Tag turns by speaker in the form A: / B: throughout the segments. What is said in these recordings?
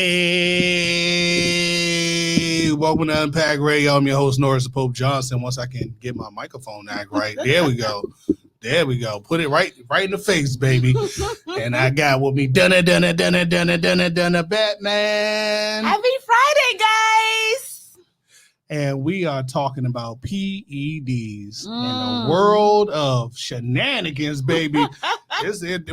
A: Hey, welcome to Unpack Radio. I'm your host, Norris the Pope Johnson. Once I can get my microphone act right, there we go. There we go. Put it right in the face, baby. And I got with me, Batman.
B: Happy Friday, guys.
A: And we are talking about PEDs in the world of shenanigans, baby.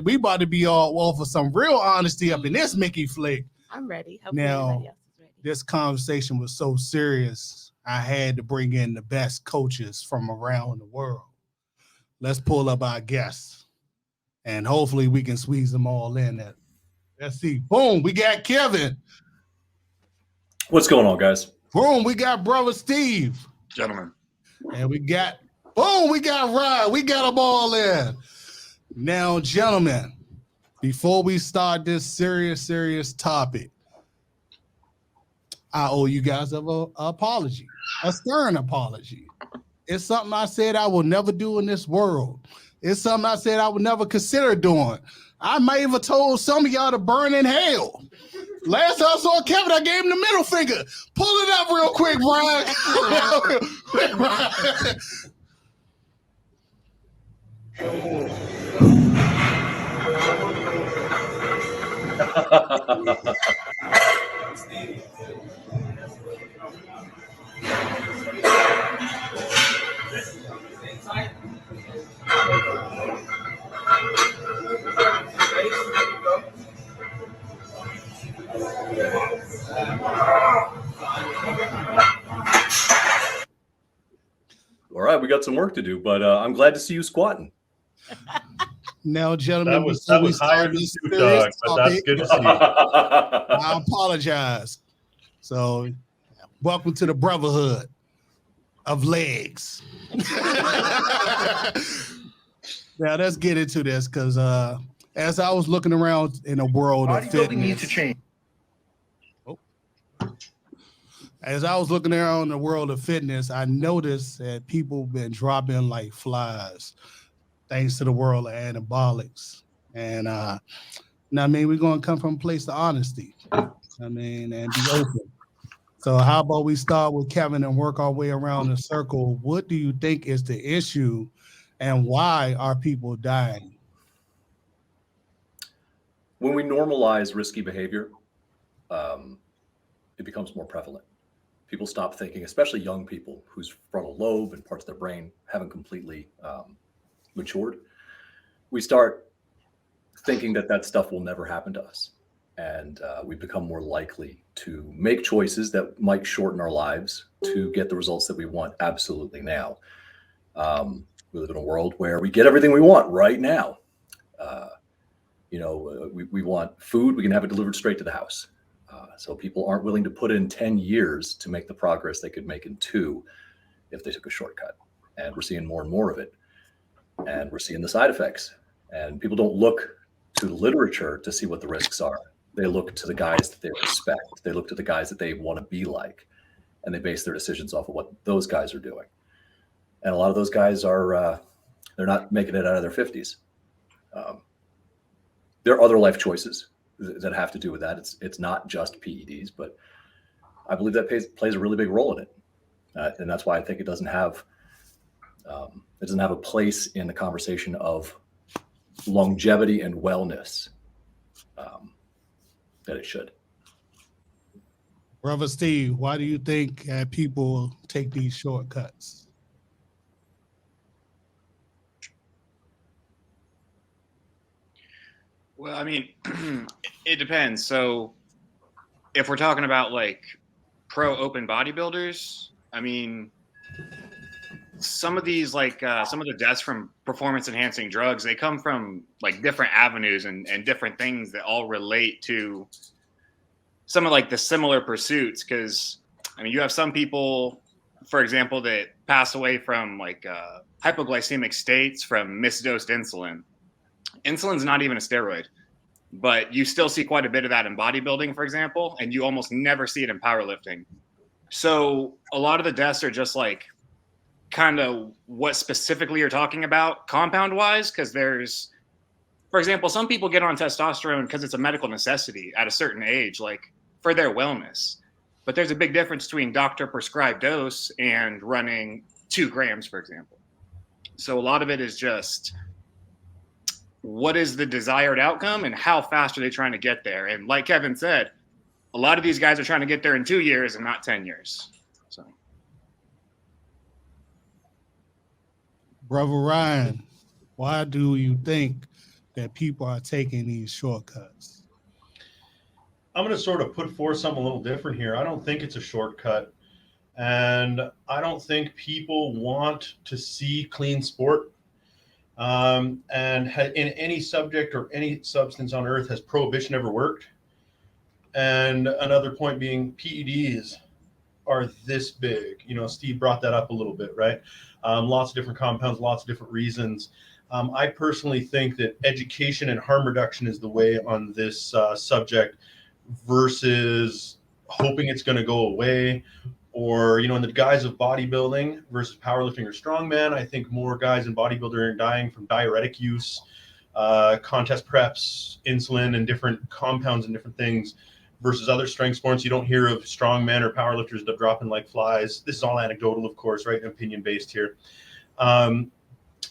A: We about to be all for some real honesty up in this Mickey flick.
B: I'm ready. Hopefully
A: Now,
B: everybody else is ready.
A: This conversation was so serious, I had to bring in the best coaches from around the world. Let's pull up our guests, and hopefully we can squeeze them all in there. Let's see. Boom, we got Kevin.
C: What's going on, guys?
A: Boom, we got brother Steve.
D: Gentlemen.
A: And we got Ryan. We got them all in. Now, gentlemen, before we start this serious topic, I owe you guys an apology, a stern apology. It's something I said I will never do in this world. It's something I said I would never consider doing. I may have told some of y'all to burn in hell. Last time I saw Kevin, I gave him the middle finger. Pull it up real quick, Ryan.
C: All right, we got some work to do, but I'm glad to see you squatting.
A: Now, gentlemen,
D: that was higher than Snoop Dogg, but that's good to see.
A: I apologize. So, welcome to the brotherhood of legs. Now, let's get into this because as I was looking around in a world of fitness,
D: needs to change.
A: As I was looking around in the world of fitness, I noticed that people been dropping like flies, thanks to the world of anabolics. And I mean, we're going to come from a place of honesty. And be open. So how about we start with Kevin and work our way around the circle? What do you think is the issue, and why are people dying?
C: When we normalize risky behavior, it becomes more prevalent. People stop thinking, especially young people whose frontal lobe and parts of their brain haven't completely matured. We start thinking that stuff will never happen to us. And we become more likely to make choices that might shorten our lives to get the results that we want absolutely now. We live in a world where we get everything we want right now. We want food, we can have it delivered straight to the house. So people aren't willing to put in 10 years to make the progress they could make in 2 if they took a shortcut. And we're seeing more and more of it. And we're seeing the side effects. And people don't look to the literature to see what the risks are. They look to the guys that they respect. They look to the guys that they want to be like. And they base their decisions off of what those guys are doing. And a lot of those guys are, they're not making it out of their 50s. There are other life choices that have to do with that. It's not just PEDs, but I believe that plays a really big role in it. And that's why I think it doesn't have a place in the conversation of longevity and wellness that it should.
A: Brother Steve, why do you think people take these shortcuts?
E: Well, I mean, it depends. So if we're talking about like pro open bodybuilders, I mean, some of these some of the deaths from performance enhancing drugs, they come from like different avenues and different things that all relate to some of like the similar pursuits. Because I mean, you have some people, for example, that pass away from like hypoglycemic states from misdosed insulin. Insulin's not even a steroid, but you still see quite a bit of that in bodybuilding, for example, and you almost never see it in powerlifting. So a lot of the deaths are just like kind of what specifically you're talking about compound wise, because there's, for example, some people get on testosterone because it's a medical necessity at a certain age. Like for their wellness. But there's a big difference between doctor prescribed dose and running 2 grams, for example. So a lot of it is just what is the desired outcome and how fast are they trying to get there? And like Kevin said, a lot of these guys are trying to get there in 2 years and not 10 years. So,
A: Brother Ryan, why do you think that people are taking these shortcuts?
D: I'm going to sort of put forth something a little different here. I don't think it's a shortcut. And I don't think people want to see clean sport. And in any subject or any substance on earth, has prohibition ever worked? And another point being, PEDs are this big. You know, Steve brought that up a little bit, right? Lots of different compounds, lots of different reasons. I personally think that education and harm reduction is the way on this subject versus hoping it's going to go away. Or, you know, in the guise of bodybuilding versus powerlifting or strongman, I think more guys in bodybuilding are dying from diuretic use, contest preps, insulin, and different compounds and different things versus other strength sports. You don't hear of strongmen or powerlifters dropping like flies. This is all anecdotal, of course, right? Opinion based here.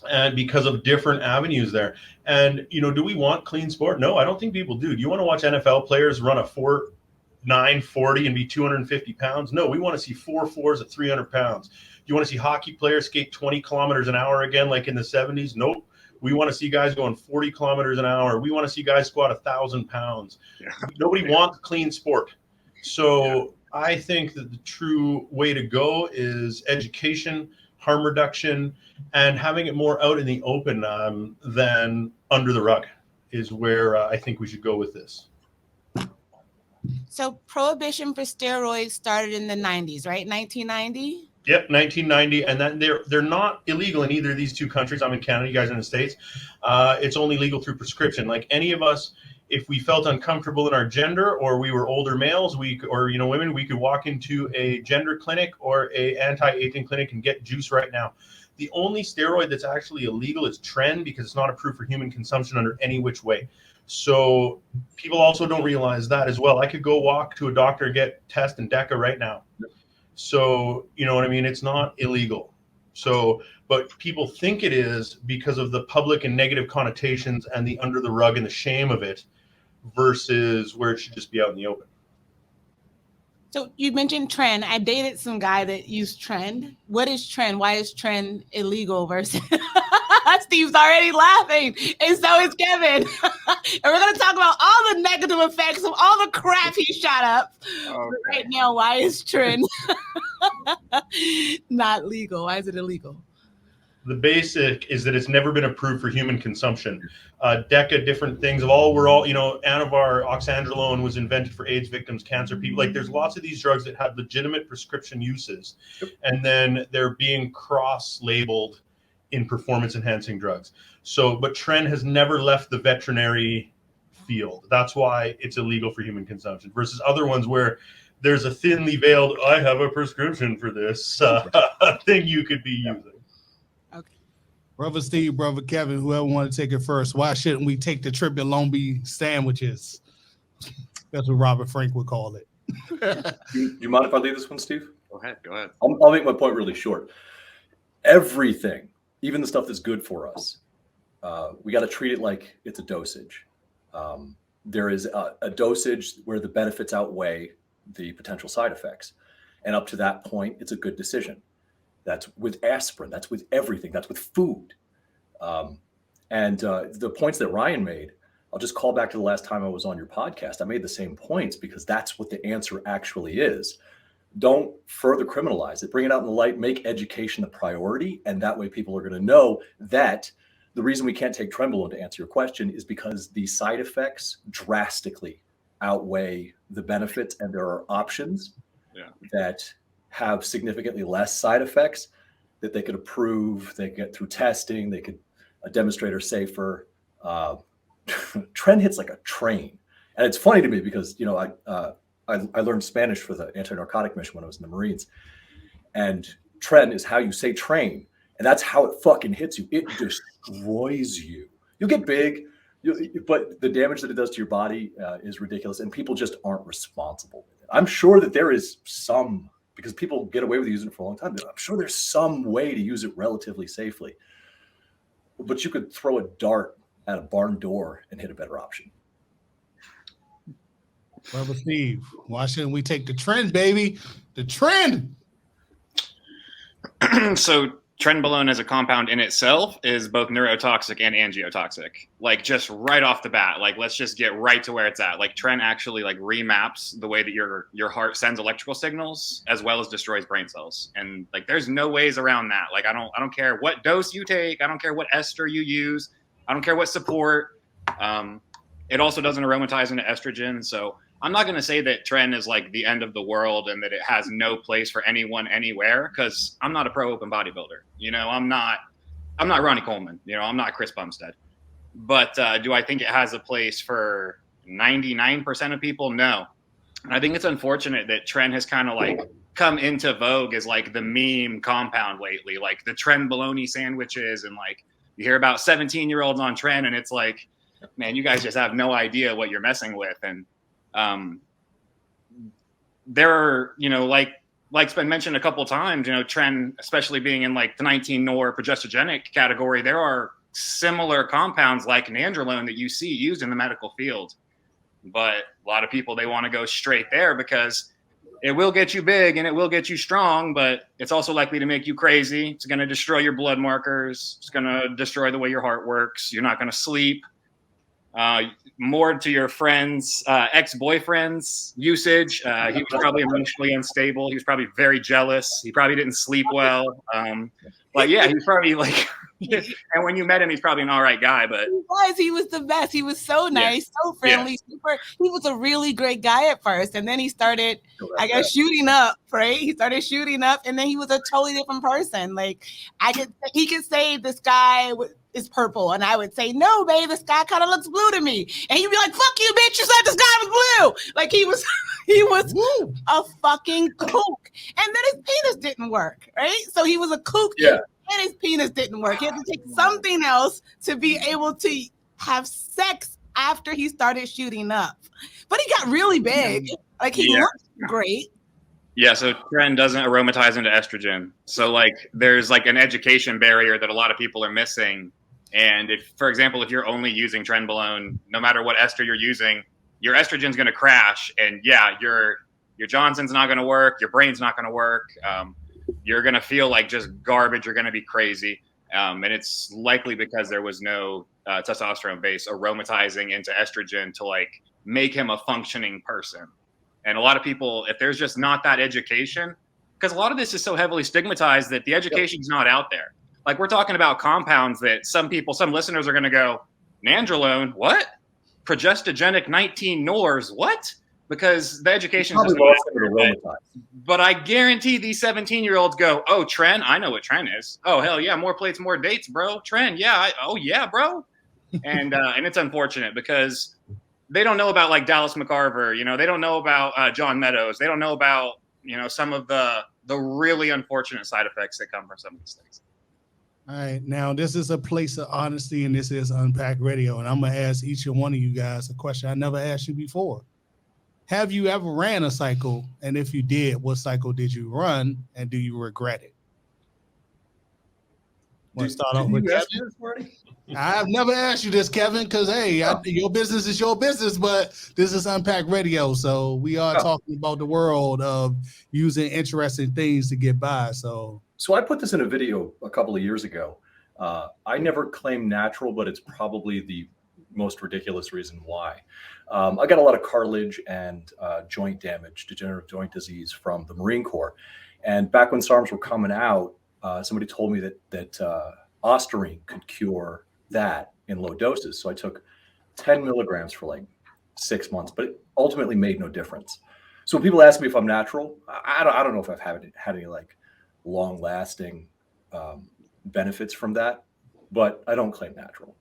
D: And because of different avenues there. And, you know, do we want clean sport? No, I don't think people do. Do you want to watch NFL players run a 4.940 and be 250 pounds? No, we want to see 4.4s at 300 pounds. Do you want to see hockey players skate 20 kilometers an hour again, like in the 70s? Nope. We want to see guys going 40 kilometers an hour. We want to see guys squat 1,000 pounds. Yeah. Nobody wants clean sport. So I think that the true way to go is education, harm reduction, and having it more out in the open than under the rug is where I think we should go with this.
B: So prohibition for steroids started in the 90s, right? 1990?
D: Yep, 1990. And then they're not illegal in either of these two countries. I'm in Canada, you guys are in the States. It's only legal through prescription. Like any of us, if we felt uncomfortable in our gender or we were older males, women, we could walk into a gender clinic or a anti-aging clinic and get juice right now. The only steroid that's actually illegal is Tren because it's not approved for human consumption under any which way. So people also don't realize that as well. I could go walk to a doctor and get test and DECA right now. So, you know what I mean? It's not illegal. So, but people think it is because of the public and negative connotations and the under the rug and the shame of it versus where it should just be out in the open.
B: So you mentioned Tren. I dated some guy that used Tren. What is Tren? Why is Tren illegal versus Steve's already laughing, and so is Kevin. And we're going to talk about all the negative effects of all the crap he shot up. Okay. Right now, why is Tren not legal? Why is it illegal?
D: The basic is that it's never been approved for human consumption. DECA, different things of all, Anavar, oxandrolone was invented for AIDS victims, cancer people. Like there's lots of these drugs that have legitimate prescription uses, and then they're being cross-labeled in performance-enhancing drugs. So, but Tren has never left the veterinary field. That's why it's illegal for human consumption versus other ones where there's a thinly veiled, I have a prescription for this thing you could be using.
A: Brother Steve, Brother Kevin, whoever want to take it first, why shouldn't we take the trip at Long Beach sandwiches? That's what Robert Frank would call it.
C: Do you mind if I leave this one, Steve?
E: Go ahead.
C: I'll make my point really short. Everything, even the stuff that's good for us, we got to treat it like it's a dosage. There is a dosage where the benefits outweigh the potential side effects. And up to that point, it's a good decision. That's with aspirin. That's with everything. That's with food. And the points that Ryan made, I'll just call back to the last time I was on your podcast. I made the same points because that's what the answer actually is. Don't further criminalize it. Bring it out in the light. Make education a priority. And that way people are going to know that the reason we can't take Trenbolone, to answer your question, is because the side effects drastically outweigh the benefits. And there are options that have significantly less side effects that they could approve, they could get through testing, they could demonstrate are safer. Tren hits like a train. And it's funny to me because, you know, I learned Spanish for the anti-narcotic mission when I was in the Marines. And Tren is how you say train. And that's how it fucking hits you. It destroys you. You'll get big, But the damage that it does to your body is ridiculous, and people just aren't responsible with it. I'm sure that there is some, because people get away with using it for a long time. I'm sure there's some way to use it relatively safely. But you could throw a dart at a barn door and hit a better option.
A: Brother Steve, why shouldn't we take the trend, baby? The trend.
E: So trenbolone as a compound in itself is both neurotoxic and angiotoxic. Like just right off the bat, like let's just get right to where it's at. Like tren actually like remaps the way that your heart sends electrical signals as well as destroys brain cells. And like there's no ways around that. Like I don't care what dose you take, I don't care what ester you use, I don't care what support. It also doesn't aromatize into estrogen. So I'm not going to say that tren is like the end of the world and that it has no place for anyone anywhere, because I'm not a pro open bodybuilder. You know, I'm not Ronnie Coleman. You know, I'm not Chris Bumstead. But do I think it has a place for 99% of people? No. And I think it's unfortunate that tren has kind of like come into vogue as like the meme compound lately, like the tren bologna sandwiches, and like you hear about 17-year-olds on tren, and it's like, man, you guys just have no idea what you're messing with. And there are, you know, like's been mentioned a couple of times, you know, tren, especially being in like the 19-nor progesterogenic category, there are similar compounds like nandrolone that you see used in the medical field. But a lot of people, they want to go straight there because it will get you big and it will get you strong, but it's also likely to make you crazy. It's going to destroy your blood markers. It's going to destroy the way your heart works. You're not going to sleep. More to your friend's ex-boyfriend's usage. He was probably emotionally unstable. He was probably very jealous. He probably didn't sleep well. But yeah, he's probably like, and when you met him, he's probably an all right guy. But
B: he was the best. He was so nice, so friendly, super. He was a really great guy at first, and then he started, I guess, shooting up. Right? He started shooting up, and then he was a totally different person. Like he could say the sky is purple, and I would say, no, babe, the sky kind of looks blue to me, and he'd be like, fuck you, bitch, you said the sky was blue. Like he was a fucking kook, and then his penis didn't work, right? So he was a kook.
C: Yeah.
B: And his penis didn't work. He had to take something else to be able to have sex after he started shooting up. But he got really big. Like he looked great.
E: Yeah, so tren doesn't aromatize into estrogen. So like there's like an education barrier that a lot of people are missing. And if, for example, if you're only using trenbolone, no matter what ester you're using, your estrogen's going to crash. And yeah, your Johnson's not going to work. Your brain's not going to work. You're going to feel like just garbage. You're going to be crazy. And it's likely because there was no testosterone base aromatizing into estrogen to like make him a functioning person. And a lot of people, if there's just not that education, because a lot of this is so heavily stigmatized that the education's not out there. Like we're talking about compounds that some listeners are going to go, nandrolone, what? Progestogenic 19-nors, what? Because the education is just not out there. But I guarantee these 17-year-olds go, oh, tren, I know what tren is. Oh, hell yeah, more plates, more dates, bro. Tren, yeah, oh yeah, bro. And it's unfortunate because they don't know about like Dallas McCarver, you know, they don't know about John Meadows. They don't know about, you know, some of the really unfortunate side effects that come from some of these things.
A: All right, now this is a place of honesty, and this is Unpack Radio, and I'm gonna ask each and one of you guys a question I never asked you before. Have you ever ran a cycle? And if you did, what cycle did you run? And do you regret it? Want to start off with Kevin? I've never asked you this, Kevin, because, hey, your business is your business, but this is Unpack Radio. So we are talking about the world of using interesting things to get by. So
C: I put this in a video a couple of years ago. I never claim natural, but it's probably the most ridiculous reason why. I got a lot of cartilage and joint damage, degenerative joint disease from the Marine Corps. And back when SARMs were coming out, somebody told me that Ostarine could cure that in low doses. So I took 10 milligrams for like 6 months, but it ultimately made no difference. So when people ask me if I'm natural, I don't know if I've had any like long lasting benefits from that, but I don't claim natural.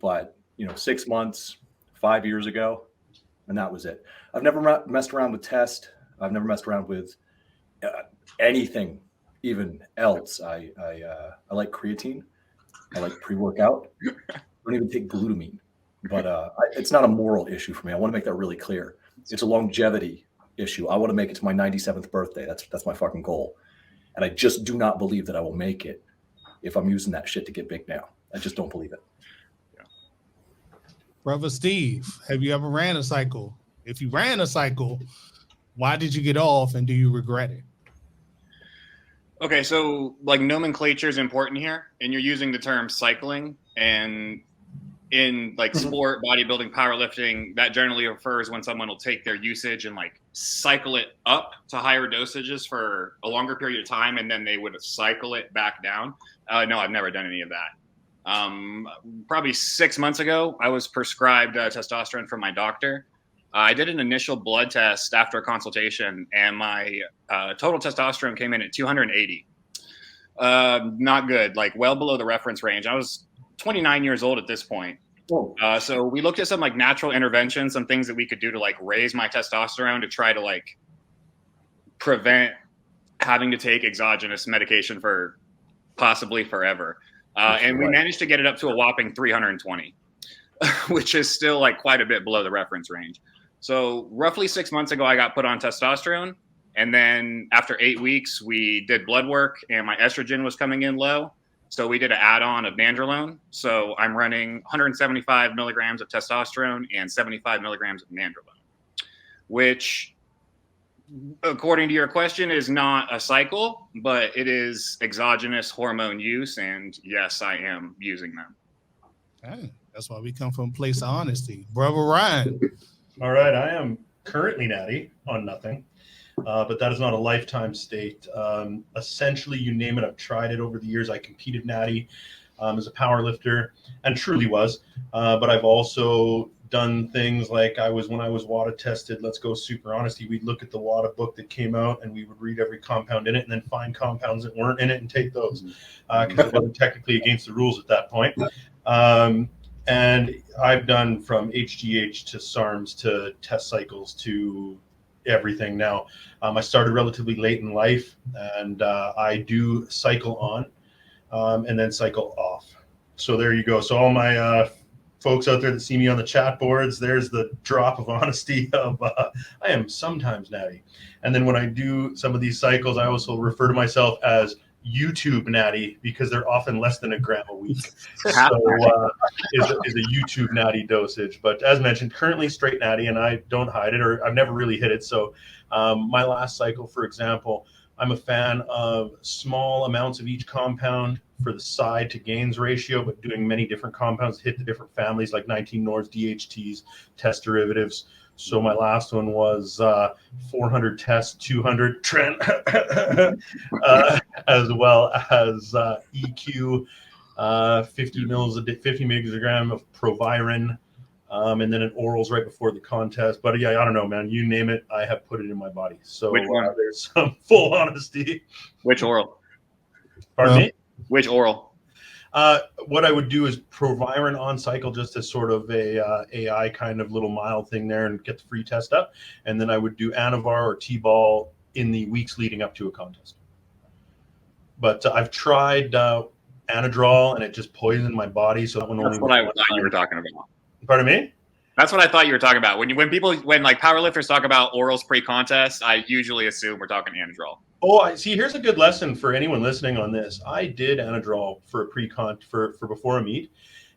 C: But 6 months, 5 years ago, and that was it. I've never messed around with test. I've never messed around with anything even else. I like creatine. I like pre-workout. I don't even take glutamine. But it's not a moral issue for me. I want to make that really clear. It's a longevity issue. I want to make it to my 97th birthday. That's my fucking goal. And I just do not believe that I will make it if I'm using that shit to get big now. I just don't believe it.
A: Brother Steve, have you ever ran a cycle? If you ran a cycle, why did you get off and do you regret it?
E: Okay, so like nomenclature is important here, and you're using the term cycling, and in like sport, bodybuilding, powerlifting, that generally refers when someone will take their usage and like cycle it up to higher dosages for a longer period of time, and then they would cycle it back down. No, I've never done any of that. Probably 6 months ago, I was prescribed testosterone from my doctor. I did an initial blood test after a consultation, and my total testosterone came in at 280. Not good, like well below the reference range. I was 29 years old at this point. So we looked at some like natural interventions, some things that we could do to like raise my testosterone to try to like prevent having to take exogenous medication for possibly forever. And we managed to get it up to a whopping 320, which is still like quite a bit below the reference range. So roughly 6 months ago, I got put on testosterone. And then after 8 weeks, we did blood work and my estrogen was coming in low. So we did an add-on of nandrolone. So I'm running 175 milligrams of testosterone and 75 milligrams of nandrolone, which, according to your question, is not a cycle, but it is exogenous hormone use. And yes, I am using them.
A: Hey, that's why we come from a place of honesty. Brother Ryan.
D: All right, I am currently natty on nothing, but that is not a lifetime state. Essentially, you name it, I've tried it over the years. I competed natty as a power lifter and truly was, but I've also done things like when I was WADA tested, let's go super honesty, we'd look at the WADA book that came out and we would read every compound in it and then find compounds that weren't in it and take those because it wasn't technically against the rules at that point. And I've done from HGH to SARMs to test cycles to everything now. I started relatively late in life, and I do cycle on and then cycle off. So there you go. So all my folks out there that see me on the chat boards, there's the drop of honesty of I am sometimes natty. And then when I do some of these cycles, I also refer to myself as YouTube natty because they're often less than a gram a week. So is a YouTube natty dosage. But as mentioned, currently straight natty, and I don't hide it, or I've never really hit it. So my last cycle, for example, I'm a fan of small amounts of each compound for the side to gains ratio, but doing many different compounds to hit the different families like 19 Nords, DHTs, test derivatives. So my last one was 400 tests, 200 trend, as well as EQ, 50 milligram of Proviron, and then an orals right before the contest. But yeah, I don't know, man. You name it, I have put it in my body. So there's some full honesty.
E: Which oral?
D: Pardon me?
E: Which oral?
D: What I would do is Proviron on cycle just as sort of a AI kind of little mild thing there and get the free test up. And then I would do Anavar or T-ball in the weeks leading up to a contest. But I've tried Anadrol and it just poisoned my body. So that one
E: That's what I thought you were talking about.
D: Pardon me?
E: That's what I thought you were talking about. When like powerlifters talk about orals pre-contest, I usually assume we're talking Anadrol.
D: Oh, I see. Here's a good lesson for anyone listening on this. I did Anadrol for a pre-con for before a meet,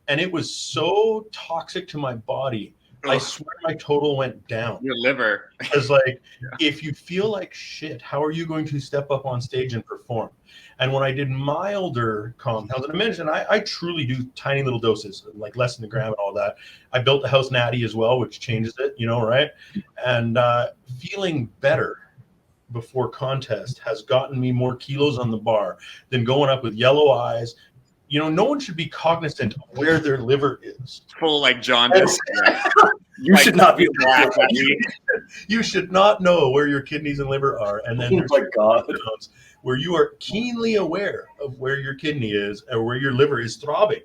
D: and it was so toxic to my body. I swear my total went down.
E: Your liver.
D: Because like, if you feel like shit, how are you going to step up on stage and perform? And when I did milder compounds, and I mentioned I truly do tiny little doses, like less than a gram and all that. I built the house natty as well, which changes it, right? And feeling better before contest has gotten me more kilos on the bar than going up with yellow eyes. No one should be cognizant of where their liver is.
E: Full like jaundice.
C: You should not be.
D: You should not know where your kidneys and liver are, and then
C: oh my God,
D: where you are keenly aware of where your kidney is or where your liver is throbbing,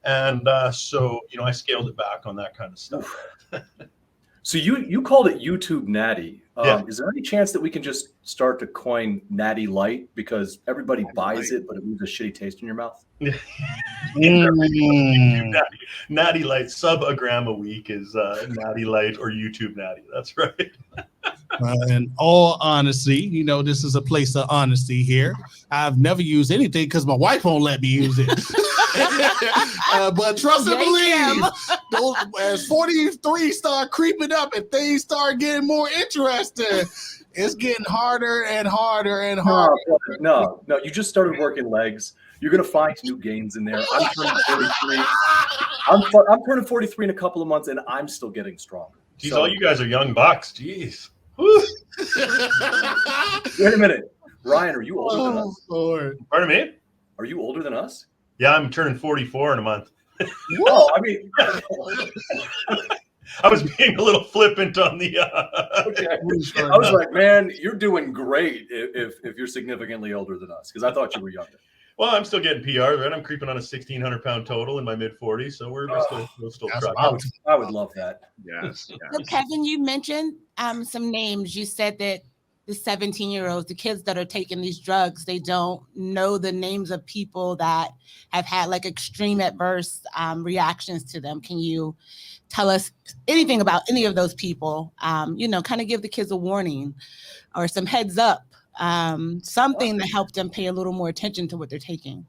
D: and so I scaled it back on that kind of stuff.
C: So you called it YouTube Natty.
D: Yeah.
C: Is there any chance that we can just start to coin Natty Light because everybody buys it, but it leaves a shitty taste in your mouth?
D: Natty Light, sub a gram a week is Natty Light or YouTube Natty. That's right.
A: In all honesty, you know, this is a place of honesty here. I've never used anything because my wife won't let me use it. But trust and believe, as 43 start creeping up and things start getting more interesting, it's getting harder and harder and harder.
C: No, you just started working legs. You're going to find new gains in there. I'm turning 43. I'm turning 43 in a couple of months, and I'm still getting stronger.
D: Geez, all you guys are young bucks. Jeez. Woo.
C: Wait a minute. Ryan, are you older than us?
A: Lord.
D: Pardon me?
C: Are you older than us?
D: Yeah, I'm turning 44 in a month.
C: Oh, I mean,
D: I was being a little flippant on the.
C: Okay. I was like, man, you're doing great if you're significantly older than us, because I thought you were younger.
D: Well, I'm still getting PR, right? I'm creeping on a 1,600-pound total in my mid-40s, so we're still trucking.
C: I would love that.
E: Yes.
B: So Kevin, you mentioned some names. You said that the 17-year-olds, the kids that are taking these drugs, they don't know the names of people that have had like extreme adverse reactions to them. Can you tell us anything about any of those people? You know, kind of give the kids a warning or some heads up, something to help them pay a little more attention to what they're taking.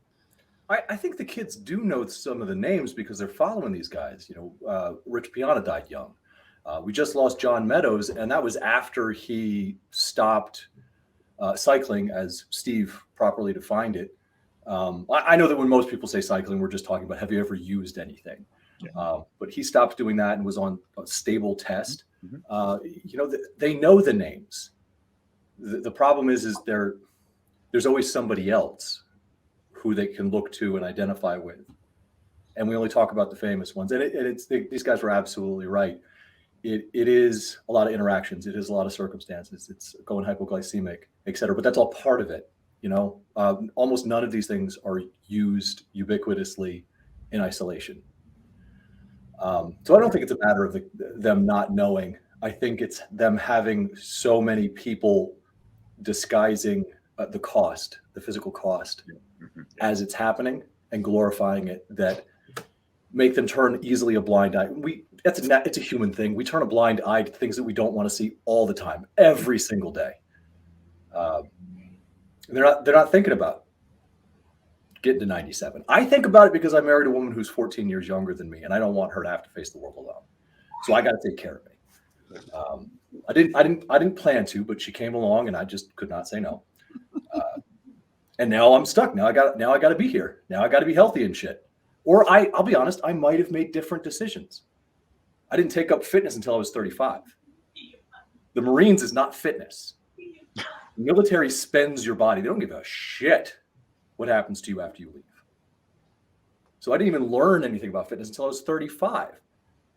C: I think the kids do know some of the names because they're following these guys. You know, Rich Piana died young. We just lost John Meadows, and that was after he stopped cycling, as Steve properly defined it. I know that when most people say cycling, we're just talking about have you ever used anything? Yeah. But he stopped doing that and was on a stable test. Mm-hmm. You know, they know the names. The problem is there's always somebody else who they can look to and identify with. And we only talk about the famous ones. And these guys were absolutely right. It is a lot of interactions. It is a lot of circumstances. It's going hypoglycemic, et cetera. But that's all part of it. You know, almost none of these things are used ubiquitously in isolation. So I don't think it's a matter of them not knowing. I think it's them having so many people disguising the cost, the physical cost, as it's happening and glorifying it, that make them turn easily a blind eye. It's a human thing. We turn a blind eye to things that we don't want to see all the time, every single day. They're not thinking about getting to 97. I think about it because I married a woman who's 14 years younger than me, and I don't want her to have to face the world alone. So I got to take care of me. I didn't plan to, but she came along, and I just could not say no. And now I'm stuck. Now I got to be here. Now I got to be healthy and shit. Or I'll be honest, I might have made different decisions. I didn't take up fitness until I was 35. The Marines is not fitness. The military spends your body. They don't give a shit what happens to you after you leave. So I didn't even learn anything about fitness until I was 35.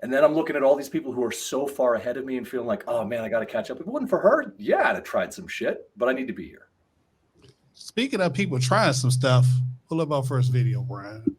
C: And then I'm looking at all these people who are so far ahead of me and feeling like, oh man, I got to catch up. If it wasn't for her, yeah, I'd have tried some shit, but I need to be here.
A: Speaking of people trying some stuff, pull up our first video, Brian.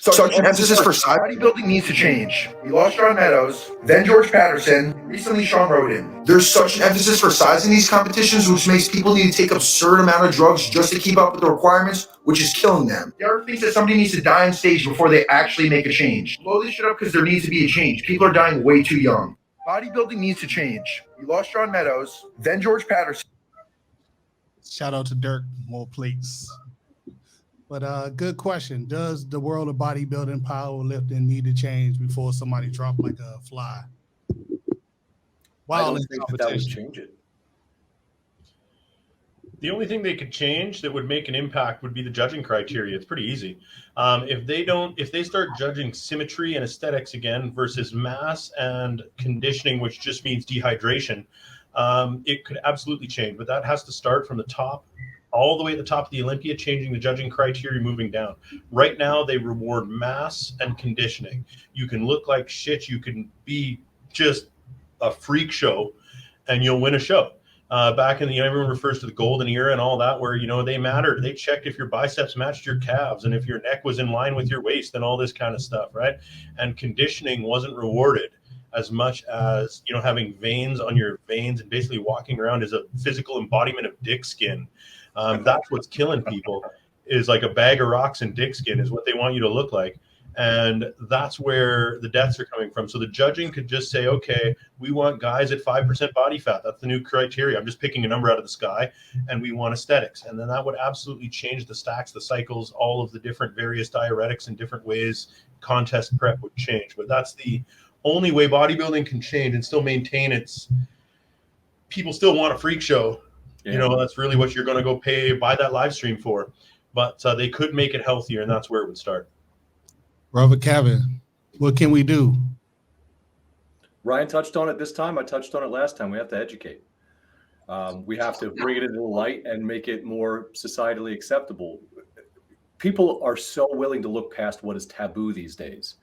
F: Such emphasis for bodybuilding needs to change. We lost John Meadows, then George Patterson, recently Sean Roden. There's such an emphasis for size in these competitions, which makes people need to take absurd amount of drugs just to keep up with the requirements, which is killing them. Derek thinks that somebody needs to die on stage before they actually make a change. Blow this shit up because there needs to be a change. People are dying way too young. Bodybuilding needs to change. We lost John Meadows, then George Patterson.
A: Shout out to Dirk, more plates. But good question. Does the world of bodybuilding, powerlifting need to change before somebody drop like a fly?
C: I don't think that would change it.
D: The only thing they could change that would make an impact would be the judging criteria. It's pretty easy. If they start judging symmetry and aesthetics again versus mass and conditioning, which just means dehydration, it could absolutely change. But that has to start from the top, all the way at the top of the Olympia, changing the judging criteria, moving down. Right now, they reward mass and conditioning. You can look like shit. You can be just a freak show, and you'll win a show. Back in the, everyone refers to the golden era and all that, where, they mattered. They checked if your biceps matched your calves and if your neck was in line with your waist and all this kind of stuff, right? And conditioning wasn't rewarded as much as, having veins on your veins and basically walking around as a physical embodiment of dick skin. That's what's killing people, is like a bag of rocks and dick skin is what they want you to look like. And that's where the deaths are coming from. So the judging could just say, okay, we want guys at 5% body fat. That's the new criteria. I'm just picking a number out of the sky, and we want aesthetics. And then that would absolutely change the stacks, the cycles, all of the different various diuretics and different ways contest prep would change. But that's the only way bodybuilding can change and still maintain its, people still want a freak show.
C: Yeah.
D: That's really what you're going to go buy that live stream for. But they could make it healthier, and that's where it would start.
A: Brother Kevin, what can we do?
C: Ryan touched on it this time. I touched on it last time. We have to educate. We have to bring it into the light and make it more societally acceptable. People are so willing to look past what is taboo these days.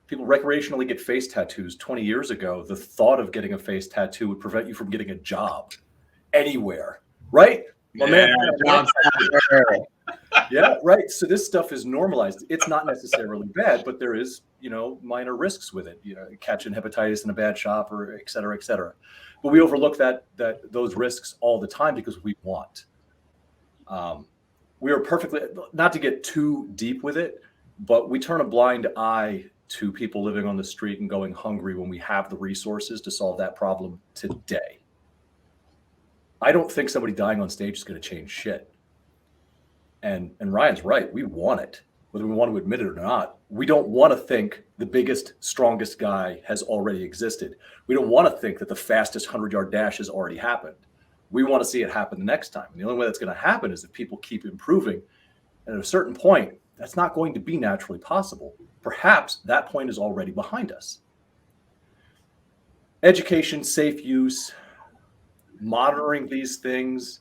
C: People recreationally get face tattoos. 20 years ago, the thought of getting a face tattoo would prevent you from getting a job anywhere, right? Yeah, right. So this stuff is normalized. It's not necessarily bad, but there is, minor risks with it. Catching hepatitis in a bad shop, or et cetera, et cetera. But we overlook those risks all the time because we want. We are perfectly, not to get too deep with it, but we turn a blind eye to people living on the street and going hungry when we have the resources to solve that problem today. I don't think somebody dying on stage is going to change shit. And Ryan's right. We want it, whether we want to admit it or not. We don't want to think the biggest, strongest guy has already existed. We don't want to think that the fastest 100-yard dash has already happened. We want to see it happen the next time. And the only way that's going to happen is if people keep improving. And at a certain point, that's not going to be naturally possible. Perhaps that point is already behind us. Education, safe use, monitoring these things,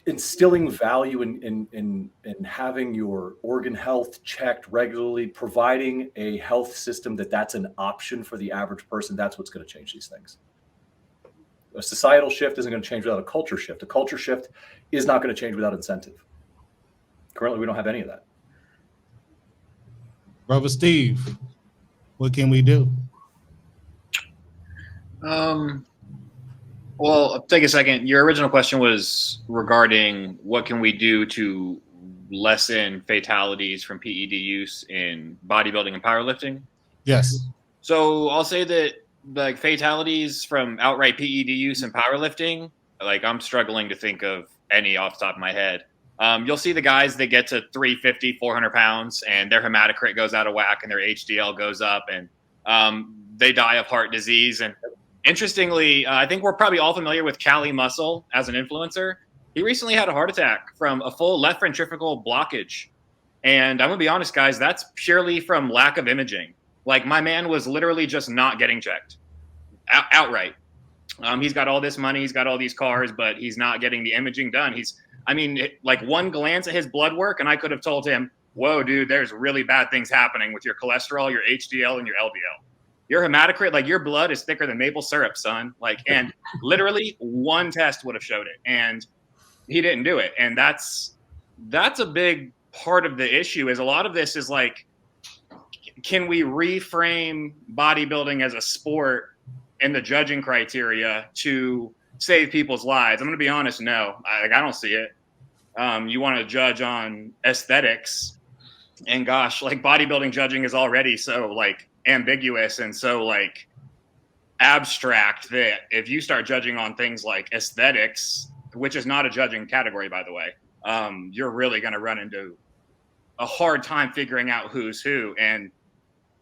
C: instilling value in having your organ health checked regularly, providing a health system that's an option for the average person. That's what's going to change these things. A societal shift isn't going to change without a culture shift. A culture shift is not going to change without incentive. Currently, we don't have any of that.
A: Brother Steve, what can we do?
E: Well, take a second. Your original question was regarding what can we do to lessen fatalities from PED use in bodybuilding and powerlifting?
A: Yes.
E: So I'll say that like fatalities from outright PED use in powerlifting, like I'm struggling to think of any off the top of my head. You'll see the guys that get to 350, 400 pounds and their hematocrit goes out of whack and their HDL goes up and they die of heart disease. And interestingly, I think we're probably all familiar with Cali Muscle as an influencer. He recently had a heart attack from a full left ventricular blockage. And I'm going to be honest, guys, that's purely from lack of imaging. Like my man was literally just not getting checked outright. He's got all this money, he's got all these cars, but he's not getting the imaging done. Like one glance at his blood work and I could have told him, whoa, dude, there's really bad things happening with your cholesterol, your HDL, and your LDL. Your hematocrit, like your blood is thicker than maple syrup, son. Like, and literally one test would have showed it, and he didn't do it. And that's a big part of the issue. Is a lot of this is like, can we reframe bodybuilding as a sport in the judging criteria to save people's lives? I'm going to be honest, no. I don't see it. You want to judge on aesthetics, and gosh, like bodybuilding judging is already so like ambiguous and so like abstract that if you start judging on things like aesthetics, which is not a judging category, by the way, you're really going to run into a hard time figuring out who's who. And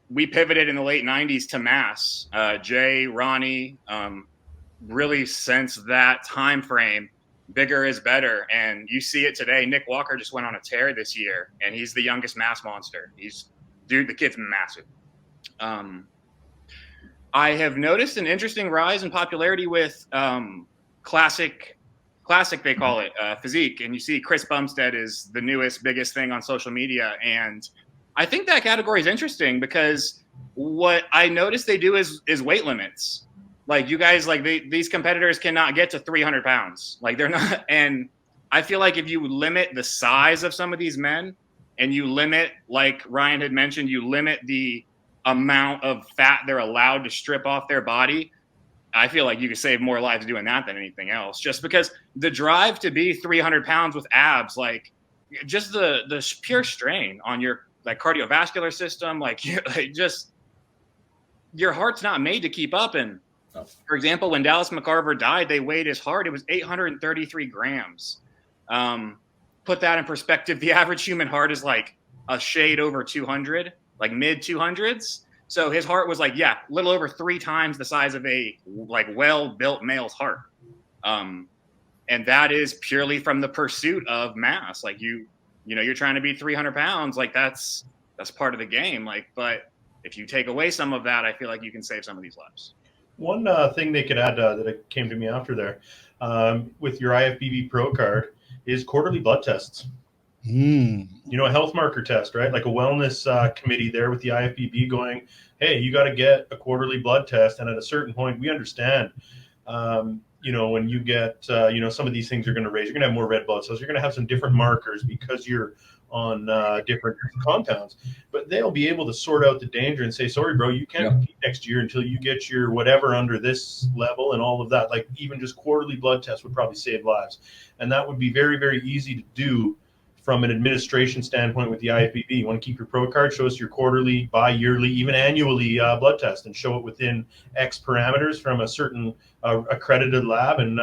E: we pivoted in the late 90s to mass. Jay, Ronnie, really since that time frame, bigger is better. And you see it today. Nick Walker just went on a tear this year, and he's the youngest mass monster. The kid's massive. I have noticed an interesting rise in popularity with classic they call it, physique. And you see Chris Bumstead is the newest, biggest thing on social media. And I think that category is interesting because what I noticed they do is weight limits. Like you guys, like these competitors cannot get to 300 pounds. Like they're not. And I feel like if you limit the size of some of these men and you limit, like Ryan had mentioned, you limit the amount of fat they're allowed to strip off their body, I feel like you could save more lives doing that than anything else. Just because the drive to be 300 pounds with abs, like just the pure strain on your like cardiovascular system, like just your heart's not made to keep up. And for example, when Dallas McCarver died, they weighed his heart. It was 833 grams. Put that in perspective. The average human heart is like a shade over 200, like mid 200s. So his heart was like, a little over 3 times the size of a like well-built male's heart. And that is purely from the pursuit of mass. Like you know, you're trying to be 300 pounds. Like that's part of the game. Like, but if you take away some of that, I feel like you can save some of these lives.
D: One thing they could add that came to me after there with your IFBB Pro card is quarterly blood tests. You know, a health marker test, right? Like a wellness committee there with the IFBB going, hey, you got to get a quarterly blood test. And at a certain point, we understand, you know, when you get, you know, some of these things are going to raise, you're going to have more red blood cells. You're going to have some different markers because you're on different compounds. But they'll be able to sort out the danger and say, sorry, bro, you can't compete next year until you get your whatever under this level and all of that. Like even just quarterly blood tests would probably save lives. And that would be very, very easy to do from an administration standpoint with the IFBB. You want to keep your pro card, show us your quarterly, bi-yearly, even annually blood test and show it within X parameters from a certain accredited lab. And,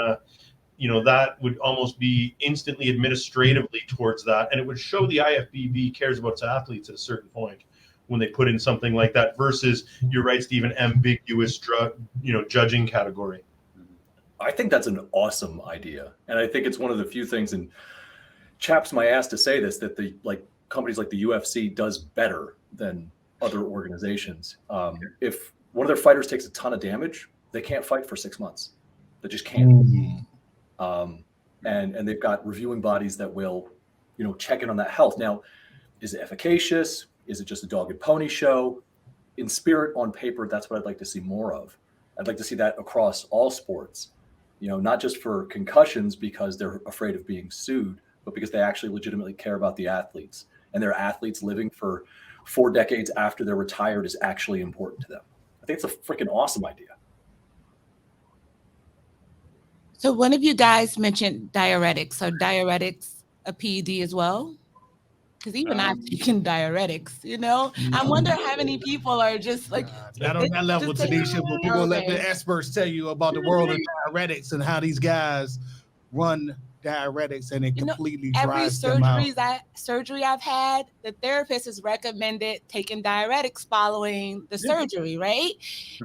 D: you know, that would almost be instantly administratively towards that. And it would show the IFBB cares about its athletes at a certain point when they put in something like that versus, you're right, Stephen, ambiguous judging category.
C: I think that's an awesome idea. And I think it's one of the few things, and chaps my ass to say this, that the companies like the UFC does better than other organizations. If one of their fighters takes a ton of damage, they can't fight for 6 months. They just can't. And they've got reviewing bodies that will, you know, check in on that health. Now, is it efficacious? Is it just a dog and pony show? In spirit, on paper, that's what I'd like to see more of. I'd like to see that across all sports, you know, not just for concussions because they're afraid of being sued, but because they actually legitimately care about the athletes, and their athletes living for 4 decades after they're retired is actually important to them. I think it's a freaking awesome idea.
B: So one of you guys mentioned diuretics. Are diuretics a PED as well? Because even I've taken diuretics, you know? I wonder how many people are just like...
A: Not on that level, Tineshia, but we're going to let the experts tell you about the world of diuretics and how these guys run diuretics and it completely dries them out.
B: Surgery I've had, the therapist has recommended taking diuretics following the surgery, right?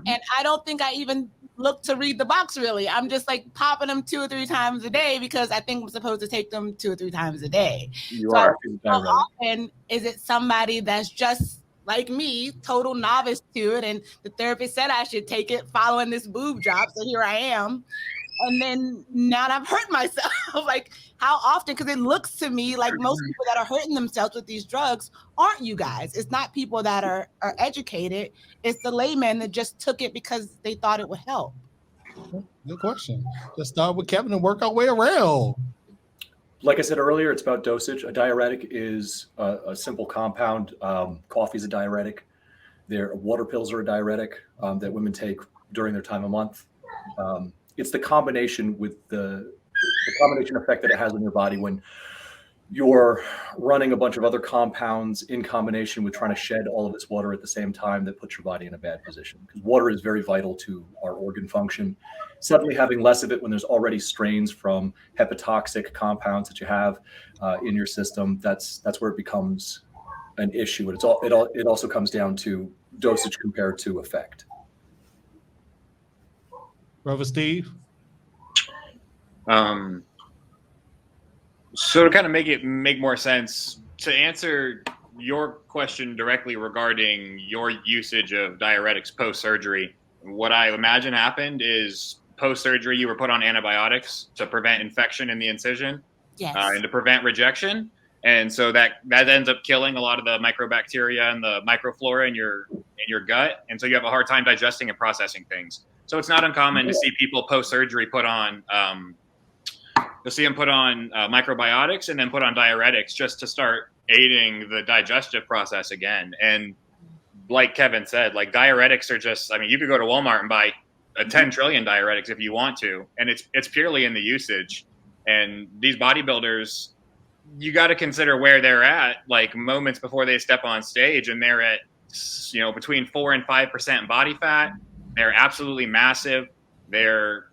B: And I don't think I even look to read the box really. I'm just like popping them 2 or 3 times a day because I think I'm supposed to take them 2 or 3 times a day. How often is it somebody that's just like me, total novice to it, and the therapist said I should take it following this boob job, so here I am. And then now I've hurt myself. Like, how often? Because it looks to me like most people that are hurting themselves with these drugs aren't you guys. It's not people that are educated. It's the laymen that just took it because they thought it would help.
A: Good question. Let's start with Kevin and work our way around.
C: Like I said earlier, it's about dosage. A diuretic is a simple compound. Coffee is a diuretic. Water pills are a diuretic that women take during their time of month. It's the combination with the combination effect that it has on your body when you're running a bunch of other compounds in combination with trying to shed all of its water at the same time that puts your body in a bad position. Because water is very vital to our organ function. Suddenly having less of it when there's already strains from hepatotoxic compounds that you have in your system, that's where it becomes an issue. And it also comes down to dosage compared to effect.
A: Brother Steve?
E: So to kind of make more sense, to answer your question directly regarding your usage of diuretics post-surgery, what I imagine happened is post-surgery you were put on antibiotics to prevent infection in the incision, and to prevent rejection. And so that ends up killing a lot of the microbacteria and the microflora in your gut. And so you have a hard time digesting and processing things. So it's not uncommon to see people post-surgery put on, you'll see them put on microbiotics and then put on diuretics just to start aiding the digestive process again. And like Kevin said, like diuretics are just, I mean, you could go to Walmart and buy a 10 trillion diuretics if you want to, and it's purely in the usage. And these bodybuilders, you got to consider where they're at, like moments before they step on stage, and they're at, you know, between 4 and 5% body fat. They're absolutely massive. Some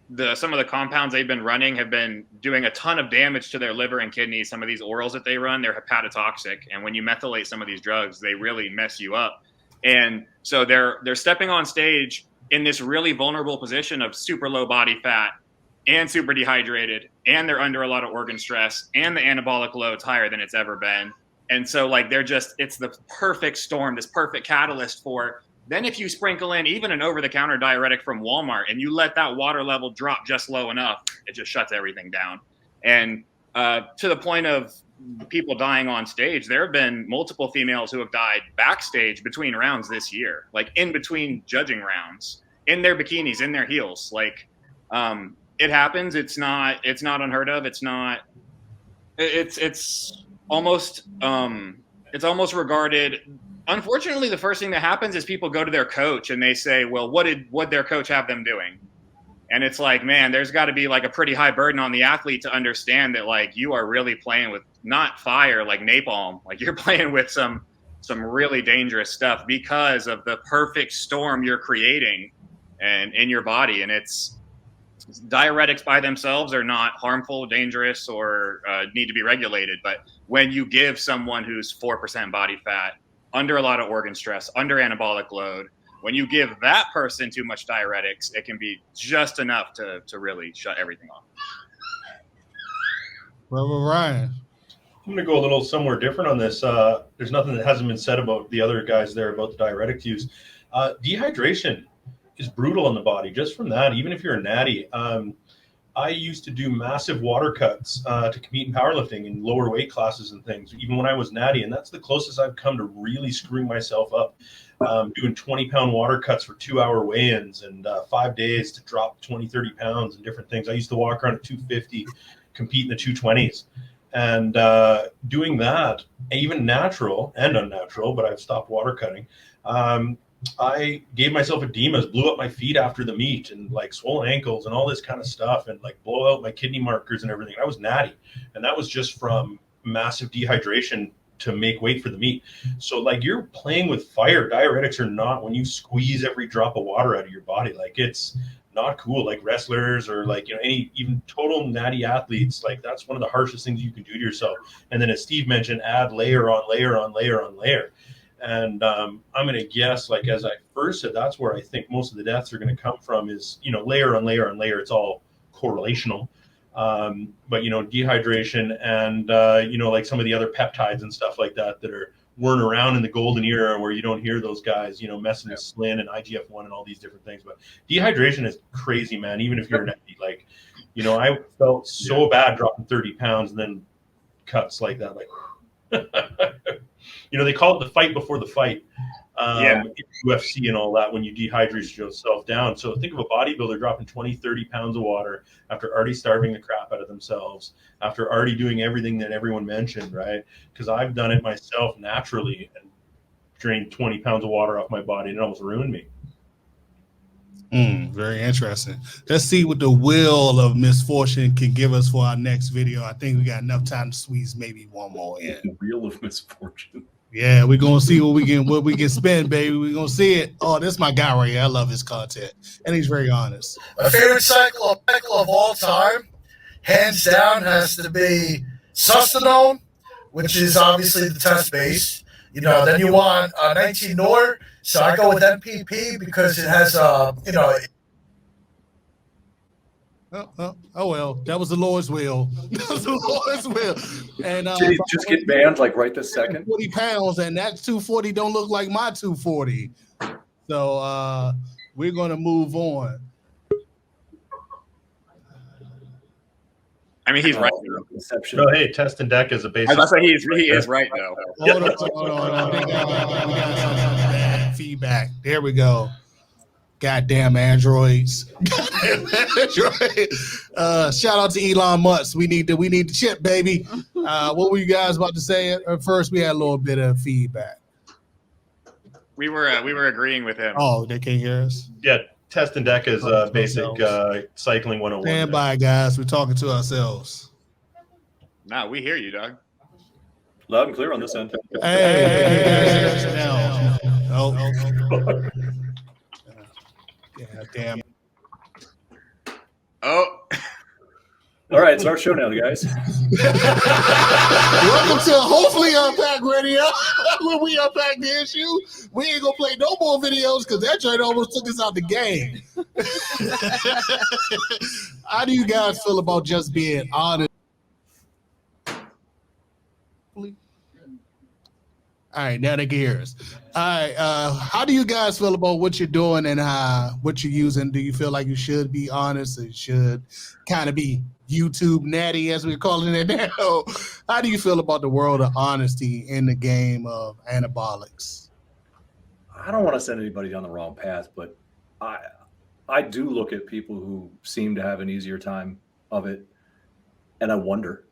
E: of the compounds they've been running have been doing a ton of damage to their liver and kidneys. Some of these orals that they run, they're hepatotoxic, and when you methylate some of these drugs, they really mess you up. And so they're stepping on stage in this really vulnerable position of super low body fat and super dehydrated, and they're under a lot of organ stress, and the anabolic load's higher than it's ever been. And so like it's the perfect storm, this perfect catalyst for, then if you sprinkle in even an over-the-counter diuretic from Walmart and you let that water level drop just low enough, it just shuts everything down. And to the point of people dying on stage, there have been multiple females who have died backstage between rounds this year, like in between judging rounds, in their bikinis, in their heels. Like it happens. It's not unheard of. It's almost regarded. Unfortunately, the first thing that happens is people go to their coach and they say, well, what did their coach have them doing? And it's like, man, there's got to be like a pretty high burden on the athlete to understand that like you are really playing with not fire like napalm, like you're playing with some really dangerous stuff because of the perfect storm you're creating and in your body. And diuretics by themselves are not harmful, dangerous, or need to be regulated. But when you give someone who's 4% body fat, under a lot of organ stress, under anabolic load, when you give that person too much diuretics, it can be just enough to really shut everything off.
A: Brother Ryan.
D: I'm going to go a little somewhere different on this. There's nothing that hasn't been said about the other guys there about the diuretic use. Dehydration is brutal on the body just from that, even if you're a natty. I used to do massive water cuts to compete in powerlifting in lower weight classes and things, even when I was natty. And that's the closest I've come to really screwing myself up, doing 20-pound water cuts for 2-hour weigh-ins and 5 days to drop 20, 30 pounds and different things. I used to walk around at 250, compete in the 220s. And doing that, even natural and unnatural, but I've stopped water cutting, I gave myself edemas, blew up my feet after the meet, and like swollen ankles and all this kind of stuff, and like blow out my kidney markers and everything. I was natty, and that was just from massive dehydration to make weight for the meet. So like you're playing with fire. Diuretics are not when you squeeze every drop of water out of your body. Like it's not cool. Like wrestlers or like, you know, any even total natty athletes, like that's one of the harshest things you can do to yourself. And then as Steve mentioned, add layer on layer on layer on layer. And I'm going to guess, like, as I first said, that's where I think most of the deaths are going to come from is, you know, layer on layer on layer. It's all correlational. But, you know, dehydration and, you know, like some of the other peptides and stuff like that weren't around in the golden era where you don't hear those guys, you know, messing with Slin and IGF-1 and all these different things. But dehydration is crazy, man, even if you're an athlete. Like, you know, I felt so bad dropping 30 pounds and then cuts like that, like, you know, they call it the fight before the fight. In UFC and all that, when you dehydrate yourself down. So think of a bodybuilder dropping 20, 30 pounds of water after already starving the crap out of themselves, after already doing everything that everyone mentioned, right? Because I've done it myself naturally and drained 20 pounds of water off my body, and it almost ruined me.
A: Very interesting. Let's see what the wheel of misfortune can give us for our next video. I think we got enough time to squeeze maybe one more in.
C: The wheel of misfortune.
A: Yeah, we're gonna see what we can spend, baby. We're gonna see it. Oh, this is my guy right here. I love his content, and he's very honest.
F: My favorite cycle of all time, hands down, has to be Sustanone, which is obviously the test base. You know, then you want 19 Nor. So I go with NPP because it has, you know.
A: Oh well, that was the Lord's will. That was the Lord's will. And
C: did he just get banned like right this second?
A: 40 pounds, and that 240 don't look like my 240. So we're gonna move on.
E: I mean, he's right.
C: Conception.
D: No, hey, test and deck is a basic.
E: I was gonna say he is right though.
A: Hold on. We got some bad feedback. There we go. Goddamn androids. Goddamn android. Shout out to Elon Musk. We need the chip, baby. What were you guys about to say? At first, we had a little bit of feedback.
E: We were agreeing with him.
A: Oh, they can't hear us?
D: Yeah, Test and Deck is basic cycling 101.
A: Stand by, guys. We're talking to ourselves.
E: Nah, we hear you, dog.
C: Loud and clear on this end.
A: Hey. Oh. Yeah, damn.
E: Oh.
C: All right, it's our show now, guys.
A: Welcome to Hopefully Unpack Radio. When we unpack the issue, we ain't gonna play no more videos because that joint almost took us out the game. How do you guys feel about just being honest? All right, now they can hear us. All right, how do you guys feel about what you're doing and what you're using? Do you feel like you should be honest or should kind of be YouTube natty, as we're calling it now? How do you feel about the world of honesty in the game of anabolics?
C: I don't want to send anybody down the wrong path, but I do look at people who seem to have an easier time of it, and I wonder.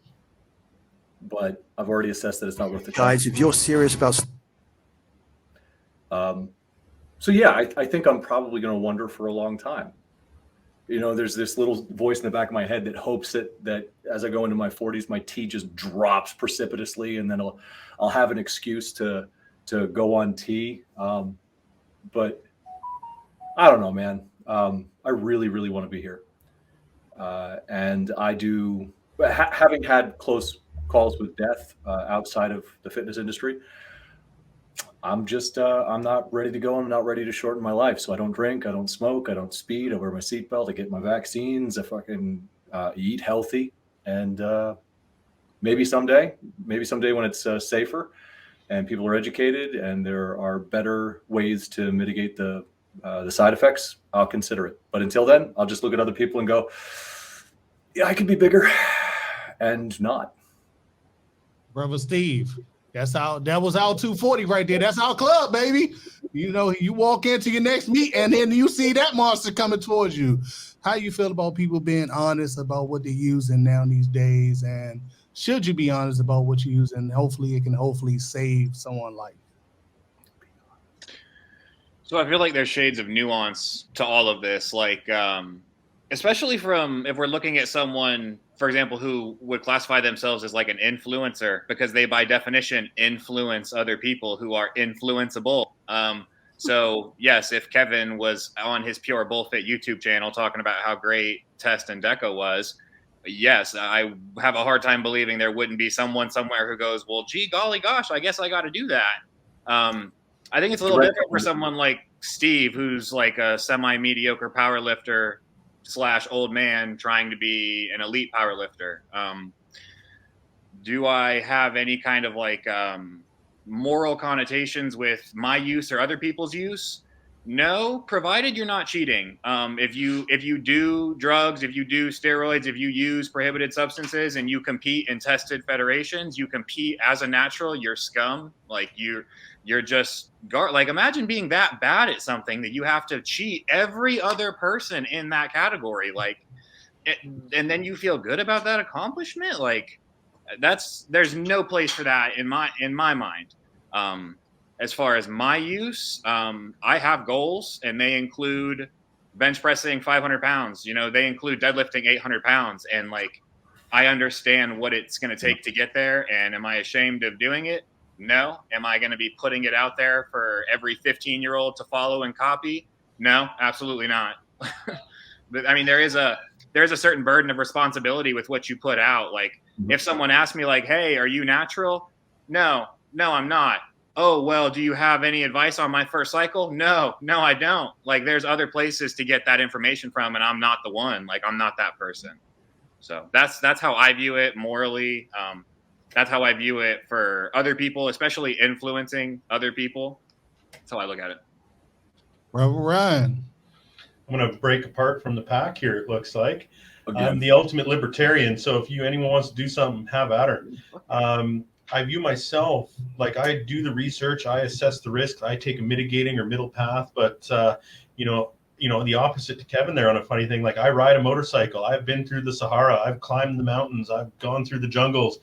C: But I've already assessed that it's not worth the time.
G: Guys, if you're serious about...
C: So yeah, I think I'm probably going to wonder for a long time. You know, there's this little voice in the back of my head that hopes that as I go into my 40s, my T just drops precipitously, and then I'll have an excuse to go on T. But I don't know, man. I really, really want to be here. And I do, having had close calls with death outside of the fitness industry, I'm not ready to go. I'm not ready to shorten my life. So I don't drink, I don't smoke, I don't speed, I wear my seatbelt, I get my vaccines, I fucking eat healthy. And maybe someday when it's safer and people are educated and there are better ways to mitigate the side effects, I'll consider it. But until then, I'll just look at other people and go, yeah, I could be bigger, and not.
A: Brother Steve, that was our 240 right there. That's our club, baby. You know, you walk into your next meet and then you see that monster coming towards you. How you feel about people being honest about what they're using now these days? And should you be honest about what you're using? Hopefully it can save someone's life.
E: So I feel like there's shades of nuance to all of this, like especially from if we're looking at someone, for example, who would classify themselves as like an influencer because they by definition influence other people who are influenceable. So yes, if Kevin was on his Pure Bullfit YouTube channel talking about how great Test and Deco was, yes, I have a hard time believing there wouldn't be someone somewhere who goes, well, gee, golly gosh, I guess I got to do that. I think it's a little different for someone like Steve, who's like a semi-mediocre powerlifter / old man trying to be an elite powerlifter. Do I have any kind of like moral connotations with my use or other people's use? No, provided you're not cheating. If you do drugs, if you do steroids, if you use prohibited substances and you compete in tested federations, you compete as a natural, you're scum. Like you're just like, imagine being that bad at something that you have to cheat every other person in that category. Like, and then you feel good about that accomplishment. Like there's no place for that in my mind. As far as my use, I have goals, and they include bench pressing 500 pounds. You know, they include deadlifting 800 pounds. And like, I understand what it's going to take to get there. And am I ashamed of doing it? No. Am I going to be putting it out there for every 15-year-old to follow and copy? No, absolutely not. But I mean, there is a certain burden of responsibility with what you put out. Like, if someone asks me like, hey, are you natural? No, I'm not. Oh, well, do you have any advice on my first cycle? No, I don't. Like, there's other places to get that information from, and I'm not the one. Like, I'm not that person. So that's how I view it morally. That's how I view it for other people, especially influencing other people. That's how I look at it.
A: Brother Ryan.
D: I'm going to break apart from the pack here, it looks like. I'm the ultimate libertarian, so if anyone wants to do something, have at her. I view myself like I do the research, I assess the risk, I take a mitigating or middle path, but the opposite to Kevin there on a funny thing. Like, I ride a motorcycle. I've been through the Sahara. I've climbed the mountains. I've gone through the jungles.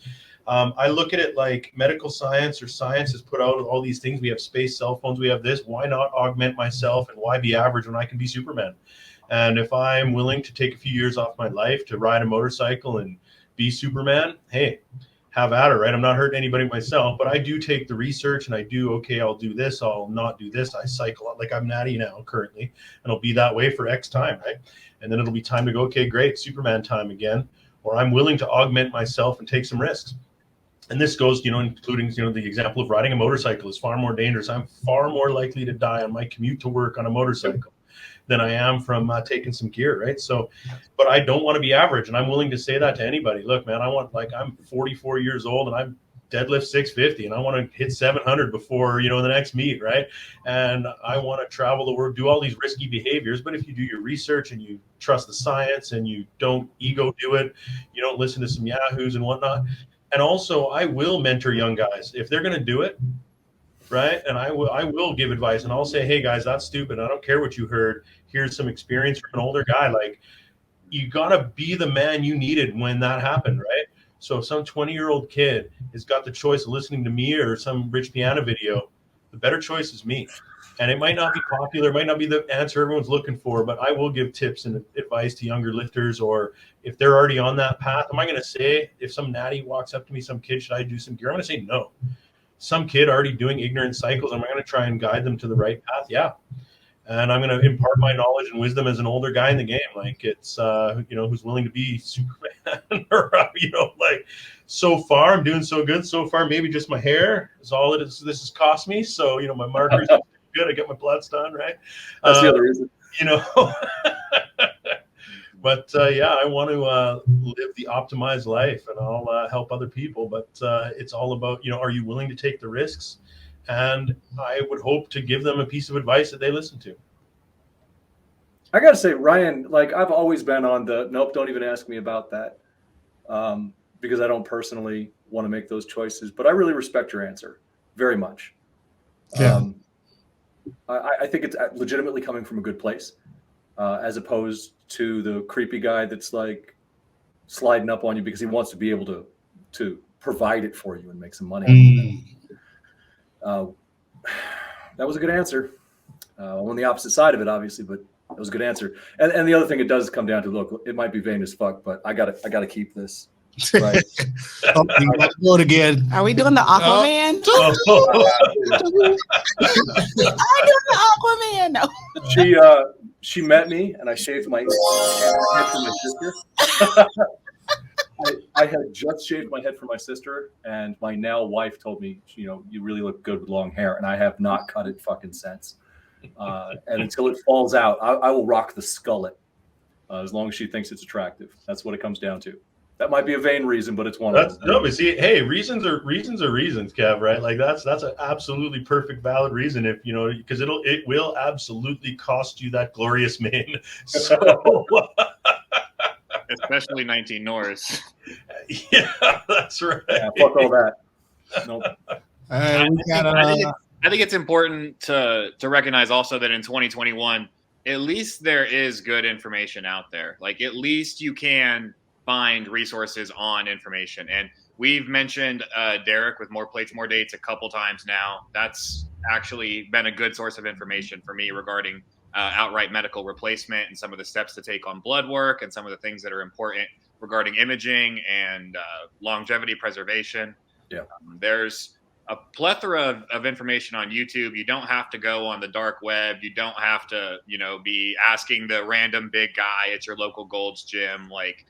D: I look at it like medical science or science has put out all these things. We have space, cell phones. We have this. Why not augment myself, and why be average when I can be Superman? And if I'm willing to take a few years off my life to ride a motorcycle and be Superman, hey, have at it, right? I'm not hurting anybody myself, but I do take the research and I do, okay, I'll do this, I'll not do this. I cycle like I'm natty now currently, and I'll be that way for X time, right? And then it'll be time to go, okay, great, Superman time again, or I'm willing to augment myself and take some risks. And this goes, including, the example of riding a motorcycle is far more dangerous. I'm far more likely to die on my commute to work on a motorcycle than I am from taking some gear, right? So, but I don't want to be average, and I'm willing to say that to anybody. Look, man, I'm 44 years old, and I'm deadlift 650, and I want to hit 700 before, the next meet, right? And I want to travel the world, do all these risky behaviors. But if you do your research and you trust the science and you don't ego do it, you don't listen to some yahoos and whatnot. And also, I will mentor young guys if they're going to do it, right? And I will give advice, and I'll say, hey guys, that's stupid. I don't care what you heard. Here's some experience from an older guy. Like, you got to be the man you needed when that happened, right? So if some 20-year-old kid has got the choice of listening to me or some Rich Piana video, the better choice is me. And it might not be popular, it might not be the answer everyone's looking for, but I will give tips and advice to younger lifters, or if they're already on that path. Am I going to say, if some natty walks up to me, some kid, should I do some gear? I'm going to say no. Some kid already doing ignorant cycles, am I going to try and guide them to the right path? Yeah. And I'm going to impart my knowledge and wisdom as an older guy in the game. Like, it's, who's willing to be Superman or, like, so far I'm doing so good. So far, maybe just my hair is all it is. This has cost me. So, my markers are good. I get my bloods done, right?
C: That's the other reason.
D: But I want to live the optimized life, and I'll help other people. But it's all about, are you willing to take the risks? And I would hope to give them a piece of advice that they listen to.
C: I got to say, Ryan, like, I've always been on the, nope, don't even ask me about that, because I don't personally want to make those choices. But I really respect your answer very much.
A: Yeah.
C: I think it's legitimately coming from a good place, as opposed to the creepy guy that's like sliding up on you because he wants to be able to provide it for you and make some money. That was a good answer. I'm on the opposite side of it, obviously, but that was a good answer. And the other thing, it does come down to, look, it might be vain as fuck, but I gotta keep this. Right.
A: Do it again.
B: Are we doing the Aquaman? I'm doing the Aquaman. No.
C: She met me, and I shaved my head for my sister. I had just shaved my head for my sister, and my now wife told me, you really look good with long hair, and I have not cut it fucking since. And until it falls out, I will rock the skullet, as long as she thinks it's attractive. That's what it comes down to. That might be a vain reason, but it's one of them.
D: No, but see, hey, reasons are reasons, Kev, right? Like, that's an absolutely perfect, valid reason, if because it will absolutely cost you that glorious mane. So
E: especially 19 Norris.
D: Yeah, that's right.
C: Yeah, fuck all that. Nope.
E: I think it's important to recognize also that in 2021, at least there is good information out there. Like, at least you can find resources on information. And we've mentioned Derek with More Plates, More Dates a couple times now. That's actually been a good source of information for me regarding outright medical replacement and some of the steps to take on blood work and some of the things that are important regarding imaging and longevity preservation.
C: Yeah.
E: There's a plethora of information on YouTube. You don't have to go on the dark web. You don't have to, be asking the random big guy at your local Gold's Gym. Like,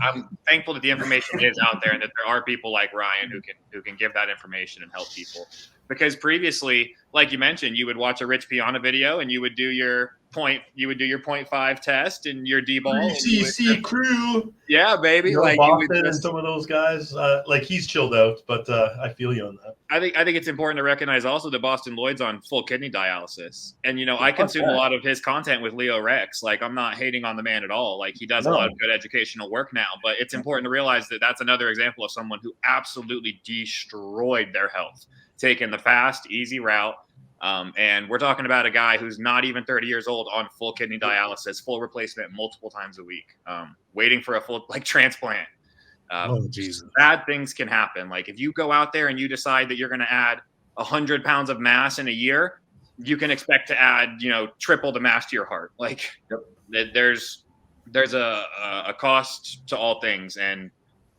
E: I'm thankful that the information is out there and that there are people like Ryan who can give that information and help people. Because previously, like you mentioned, you would watch a Rich Piana video and you would do your 0.5 test and your D-ball.
D: CC crew.
E: Yeah, baby. Like,
D: Boston and some of those guys, like, he's chilled out, but I feel you on that.
E: I think it's important to recognize also that Boston Lloyd's on full kidney dialysis. And, I consume a lot of his content with Leo Rex. Like, I'm not hating on the man at all. Like, he does a lot of good educational work now, but it's important to realize that that's another example of someone who absolutely destroyed their health, taking the fast, easy route, And we're talking about a guy who's not even 30 years old on full kidney dialysis, full replacement multiple times a week, waiting for a full transplant.
A: Lord Jesus.
E: Bad things can happen. Like if you go out there and you decide that you're going to add 100 pounds of mass in a year, you can expect to add, triple the mass to your heart. Like there's a cost to all things, and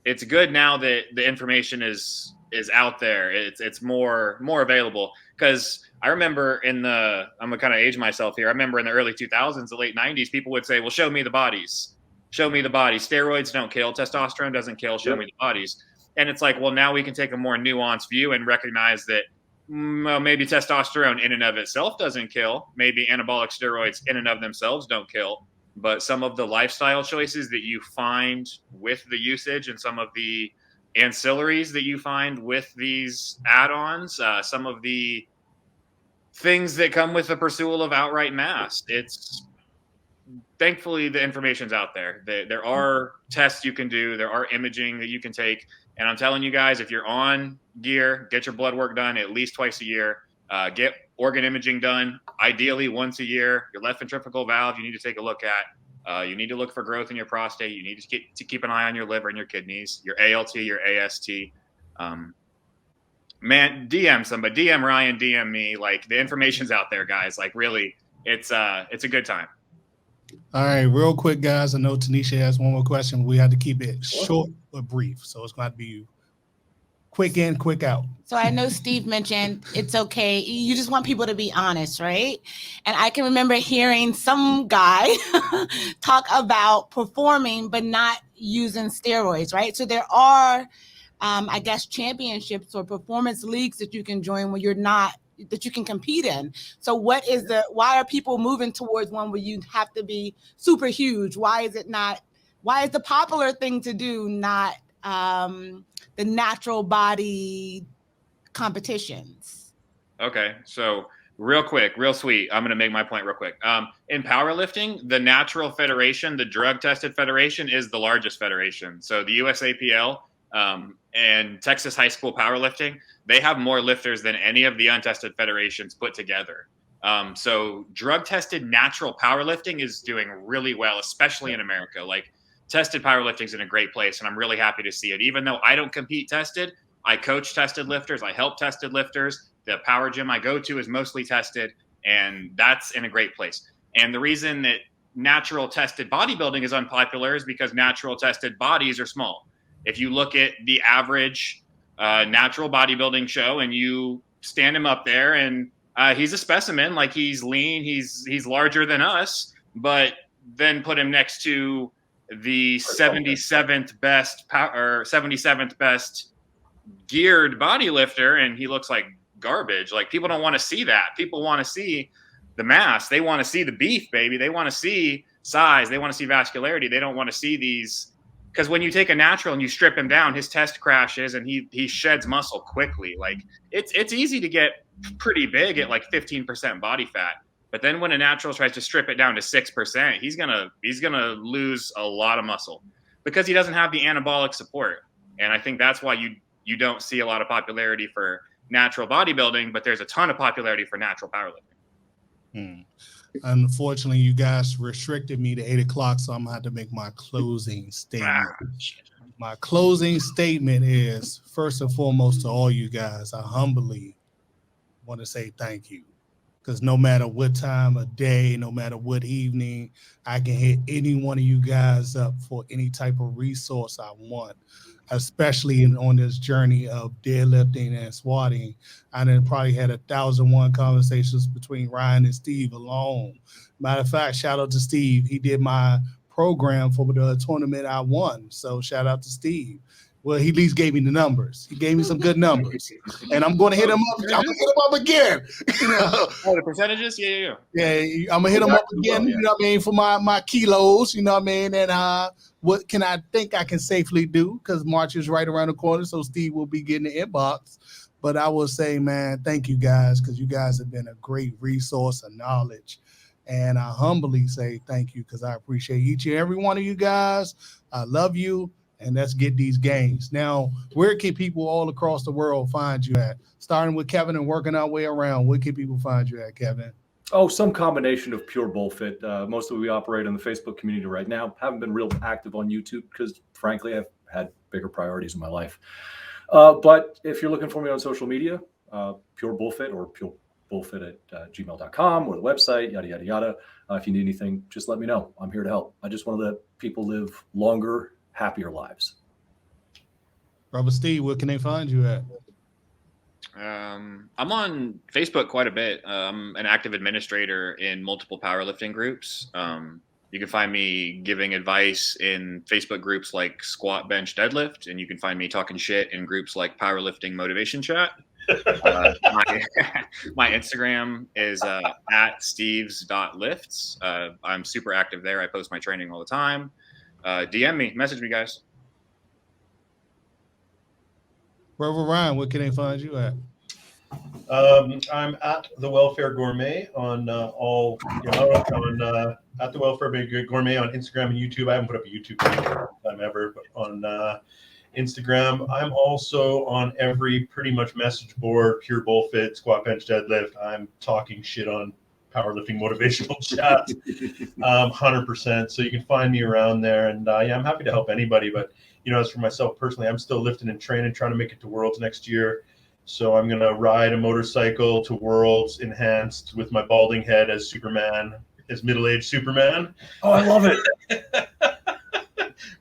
E: it's good now that the information is out there. It's more available, because I remember I'm gonna kind of age myself here. I remember in the early 2000s, the late 90s, people would say, well, show me the bodies. Show me the bodies. Steroids don't kill. Testosterone doesn't kill. Show me the bodies. And it's like, well, now we can take a more nuanced view and recognize that maybe testosterone in and of itself doesn't kill. Maybe anabolic steroids in and of themselves don't kill. But some of the lifestyle choices that you find with the usage and some of the ancillaries that you find with these add-ons, some of the things that come with the pursuit of outright mass, thankfully the information's out there. There are tests you can do. There are imaging that you can take. And I'm telling you guys, if you're on gear, get your blood work done at least twice a year. Get organ imaging done, ideally once a year. Your left ventricular valve, you need to take a look at. You need to look for growth in your prostate. You need to keep an eye on your liver and your kidneys, your ALT, your AST. Man, DM somebody, DM Ryan, DM me. Like, the information's out there, guys. Like, really, it's a good time.
A: All right, real quick, guys. I know Tineshia has one more question. We had to keep it short but brief, so it's going to be quick in, quick out.
B: So I know Steve mentioned it's okay. You just want people to be honest, right? And I can remember hearing some guy talk about performing but not using steroids, right? So there are, I guess, championships or performance leagues that you can join when you're not, that you can compete in. So why are people moving towards one where you have to be super huge? Why is the popular thing to do not the natural body competitions?
E: Okay, so real quick, real sweet, I'm going to make my point real quick. In powerlifting, the natural federation, the drug tested federation, is the largest federation. So the USAPL and Texas High School Powerlifting, they have more lifters than any of the untested federations put together. So drug tested natural powerlifting is doing really well, especially in America. Like, tested powerlifting is in a great place, and I'm really happy to see it. Even though I don't compete tested, I coach tested lifters, I help tested lifters. The power gym I go to is mostly tested, and that's in a great place. And the reason that natural tested bodybuilding is unpopular is because natural tested bodies are small. If you look at the average natural bodybuilding show and you stand him up there, and he's a specimen, like, he's lean, he's larger than us, but then put him next to the 77th best or 77th best geared bodylifter, and he looks like garbage. Like, people don't want to see that. People want to see the mass. They want to see the beef, baby. They want to see size. They want to see vascularity. They don't want to see these, because when you take a natural and you strip him down, his test crashes and he sheds muscle quickly. Like, it's easy to get pretty big at like 15% body fat. But then when a natural tries to strip it down to 6%, he's gonna lose a lot of muscle because he doesn't have the anabolic support. And I think that's why you don't see a lot of popularity for natural bodybuilding, but there's a ton of popularity for natural powerlifting.
A: Unfortunately, you guys restricted me to 8 o'clock, so I'm gonna have to make my closing statement. My closing statement is, first and foremost, to all you guys, I humbly want to say thank you. Because no matter what time of day, no matter what evening, I can hit any one of you guys up for any type of resource I want, especially on this journey of deadlifting and squatting. I done probably had 1,001 conversations between Ryan and Steve alone. Matter of fact, shout out to Steve. He did my program for the tournament I won. So shout out to Steve. Well, he at least gave me the numbers. He gave me some good numbers, and I'm going to hit him up. I'm going to hit him up again.
E: Oh, the percentages? Yeah.
A: Yeah, I'm going to hit him up again, you know what I mean, for my kilos, you know what I mean, and what can I think I can safely do, because March is right around the corner, so Steve will be getting the inbox. But I will say, man, thank you guys, because you guys have been a great resource of knowledge. And I humbly say thank you, because I appreciate each and every one of you guys. I love you. and let's get these gains. Now, where can people all across the world find you at? Starting with Kevin and working our way around, where can people find you at, Kevin?
C: Oh, some combination of pure bullfit. Mostly we operate in the Facebook community right now. Haven't been real active on YouTube because, frankly, I've had bigger priorities in my life. But if you're looking for me on social media, pure bullfit or purebullfit@gmail.com or the website, yada, yada, yada. If you need anything, just let me know. I'm here to help. I just want to let people live longer, happier lives.
A: Brother Steve, where can they find you at?
E: I'm on Facebook quite a bit. I'm an active administrator in multiple powerlifting groups. You can find me giving advice in Facebook groups like Squat, Bench, Deadlift, and you can find me talking shit in groups like Powerlifting Motivation Chat. My Instagram is at steves.lifts. I'm super active there. I post my training all the time. DM me, message me, guys.
A: Brother Ryan, where can they find you at?
D: I'm at the Welfare Gourmet on at the Welfare Gourmet on Instagram and YouTube. I haven't put up a YouTube video time ever, but on Instagram, I'm also on every pretty much message board, Pure Bullfit, Squat, Bench, Deadlift. I'm talking shit on powerlifting motivational chat, 100%. So you can find me around there, and yeah, I'm happy to help anybody. But as for myself personally, I'm still lifting and training, trying to make it to Worlds next year. So I'm going to ride a motorcycle to Worlds enhanced with my balding head as Superman, as middle-aged Superman.
C: Oh, I love it.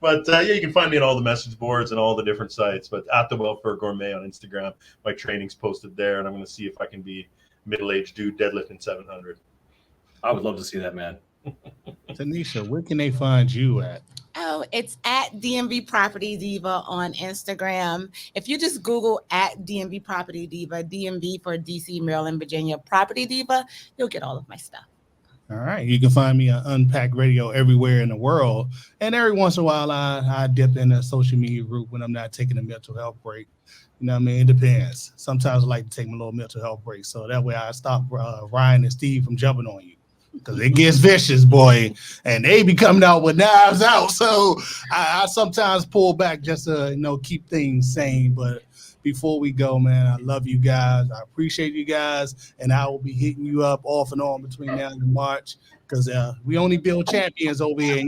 D: But yeah, you can find me on all the message boards and all the different sites. But at the Welfare Gourmet on Instagram, my training's posted there, and I'm going to see if I can be middle-aged dude deadlifting 700.
C: I would love to see that, man.
A: Tineshia, where can they find you at?
B: Oh, it's at DMV Property Diva on Instagram. If you just Google at DMV Property Diva, DMV for DC, Maryland, Virginia, Property Diva, you'll get all of my stuff.
A: All right. You can find me on Unpack Radio everywhere in the world. And every once in a while, I dip in a social media group when I'm not taking a mental health break. You know what I mean? It depends. Sometimes I like to take my little mental health break. So that way I stop Ryan and Steve from jumping on you. Because it gets vicious, boy, and they be coming out with knives out. So I sometimes pull back just to keep things sane. But before we go, man, I love you guys. I appreciate you guys, and I will be hitting you up off and on between now and March because we only build champions over here.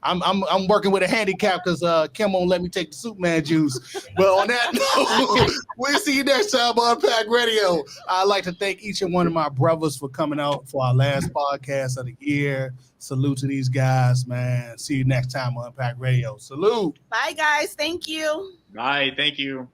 A: I'm working with a handicap because Kim won't let me take the Superman juice. But on that note, we'll see you next time on Unpack Radio. I'd like to thank each and one of my brothers for coming out for our last podcast of the year. Salute to these guys, man. See you next time on Unpack Radio. Salute.
B: Bye, guys. Thank you.
E: Bye. Thank you.